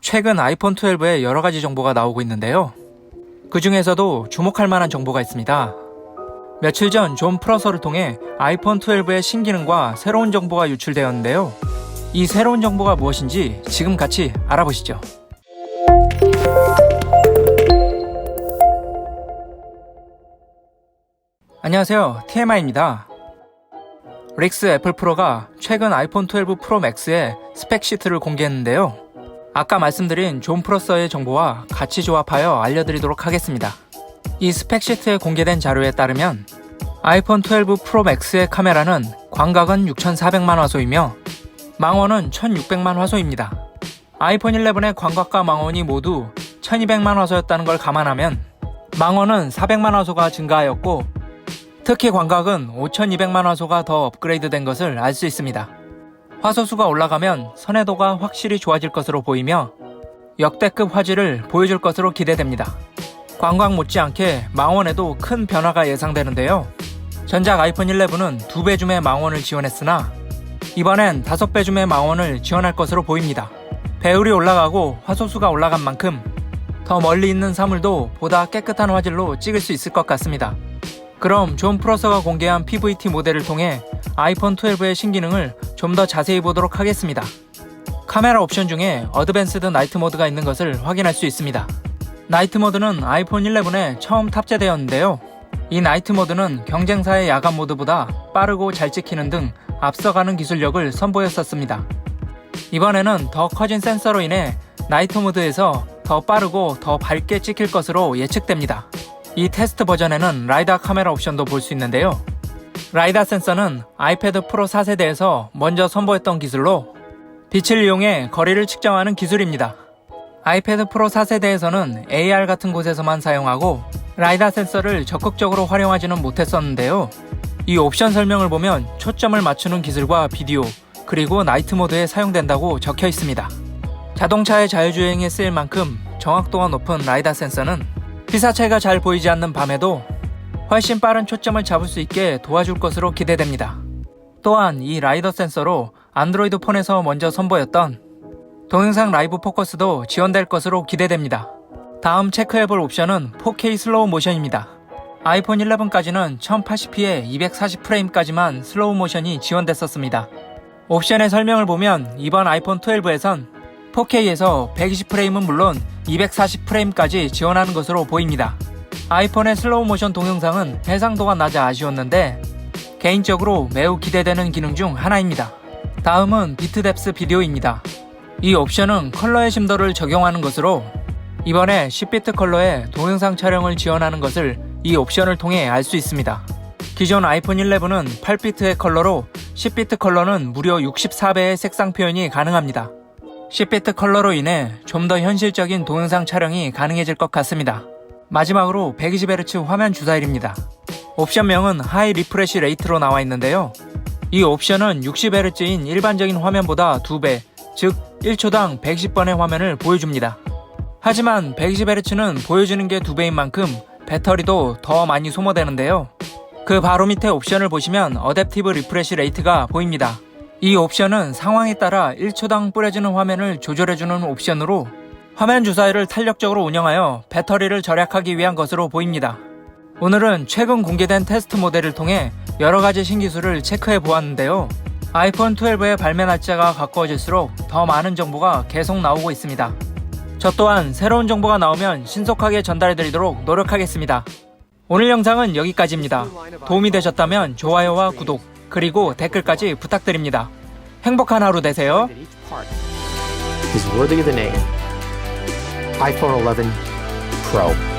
최근 아이폰 12에 여러가지 정보가 나오고 있는데요. 그 중에서도 주목할 만한 정보가 있습니다. 며칠 전 존 프러서를 통해 아이폰 12의 신기능과 새로운 정보가 유출되었는데요. 이 새로운 정보가 무엇인지 지금 같이 알아보시죠. 안녕하세요, TMI입니다. 릭스 애플 프로가 최근 아이폰 12 프로 맥스의 스펙 시트를 공개했는데요. 아까 말씀드린 존 프러서의 정보와 같이 조합하여 알려드리도록 하겠습니다. 이 스펙 시트에 공개된 자료에 따르면 아이폰 12 프로 맥스의 카메라는 광각은 6400만 화소이며 망원은 1600만 화소입니다. 아이폰 11의 광각과 망원이 모두 1200만 화소였다는 걸 감안하면 망원은 400만 화소가 증가하였고 특히 광각은 5200만 화소가 더 업그레이드 된 것을 알 수 있습니다. 화소수가 올라가면 선회도가 확실히 좋아질 것으로 보이며 역대급 화질을 보여줄 것으로 기대됩니다. 광각 못지않게 망원에도 큰 변화가 예상되는데요. 전작 아이폰 11은 2배 줌의 망원을 지원했으나 이번엔 5배 줌의 망원을 지원할 것으로 보입니다. 배율이 올라가고 화소수가 올라간 만큼 더 멀리 있는 사물도 보다 깨끗한 화질로 찍을 수 있을 것 같습니다. 그럼 존 프러서가 공개한 PVT 모델을 통해 아이폰 12의 신기능을 좀 더 자세히 보도록 하겠습니다. 카메라 옵션 중에 어드밴스드 나이트 모드가 있는 것을 확인할 수 있습니다. 나이트 모드는 아이폰 11에 처음 탑재되었는데요. 이 나이트 모드는 경쟁사의 야간 모드보다 빠르고 잘 찍히는 등 앞서가는 기술력을 선보였었습니다. 이번에는 더 커진 센서로 인해 나이트 모드에서 더 빠르고 더 밝게 찍힐 것으로 예측됩니다. 이 테스트 버전에는 라이다 카메라 옵션도 볼 수 있는데요. 라이다 센서는 아이패드 프로 4세대에서 먼저 선보였던 기술로 빛을 이용해 거리를 측정하는 기술입니다. 아이패드 프로 4세대에서는 AR 같은 곳에서만 사용하고 라이다 센서를 적극적으로 활용하지는 못했었는데요. 이 옵션 설명을 보면 초점을 맞추는 기술과 비디오, 그리고 나이트 모드에 사용된다고 적혀 있습니다. 자동차의 자율주행에 쓰일 만큼 정확도가 높은 라이다 센서는 피사체가 잘 보이지 않는 밤에도 훨씬 빠른 초점을 잡을 수 있게 도와줄 것으로 기대됩니다. 또한 이 라이더 센서로 안드로이드 폰에서 먼저 선보였던 동영상 라이브 포커스도 지원될 것으로 기대됩니다. 다음 체크해볼 옵션은 4K 슬로우 모션입니다. 아이폰 11까지는 1080p에 240프레임까지만 슬로우 모션이 지원됐었습니다. 옵션의 설명을 보면 이번 아이폰 12에선 4K에서 120프레임은 물론 240프레임까지 지원하는 것으로 보입니다. 아이폰의 슬로우 모션 동영상은 해상도가 낮아 아쉬웠는데 개인적으로 매우 기대되는 기능 중 하나입니다. 다음은 비트뎁스 비디오입니다. 이 옵션은 컬러의 심도를 적용하는 것으로 이번에 10비트 컬러의 동영상 촬영을 지원하는 것을 이 옵션을 통해 알 수 있습니다. 기존 아이폰 11은 8비트의 컬러로 10비트 컬러는 무려 64배의 색상 표현이 가능합니다. 10비트 컬러로 인해 좀 더 현실적인 동영상 촬영이 가능해질 것 같습니다. 마지막으로 120Hz 화면 주사일입니다. 옵션명은 하이 리프레시 레이트로 나와 있는데요. 이 옵션은 60Hz인 일반적인 화면보다 2배, 즉 1초당 110번의 화면을 보여줍니다. 하지만 120Hz는 보여주는 게 2배인 만큼 배터리도 더 많이 소모되는데요. 그 바로 밑에 옵션을 보시면 어댑티브 리프레시 레이트가 보입니다. 이 옵션은 상황에 따라 1초당 뿌려지는 화면을 조절해주는 옵션으로 화면 주사위를 탄력적으로 운영하여 배터리를 절약하기 위한 것으로 보입니다. 오늘은 최근 공개된 테스트 모델을 통해 여러가지 신기술을 체크해 보았는데요. 아이폰 12의 발매 날짜가 가까워질수록 더 많은 정보가 계속 나오고 있습니다. 저 또한 새로운 정보가 나오면 신속하게 전달해 드리도록 노력하겠습니다. 오늘 영상은 여기까지입니다. 도움이 되셨다면 좋아요와 구독, 그리고 댓글까지 부탁드립니다. 행복한 하루 되세요. is worthy of the name. iPhone 11 Pro.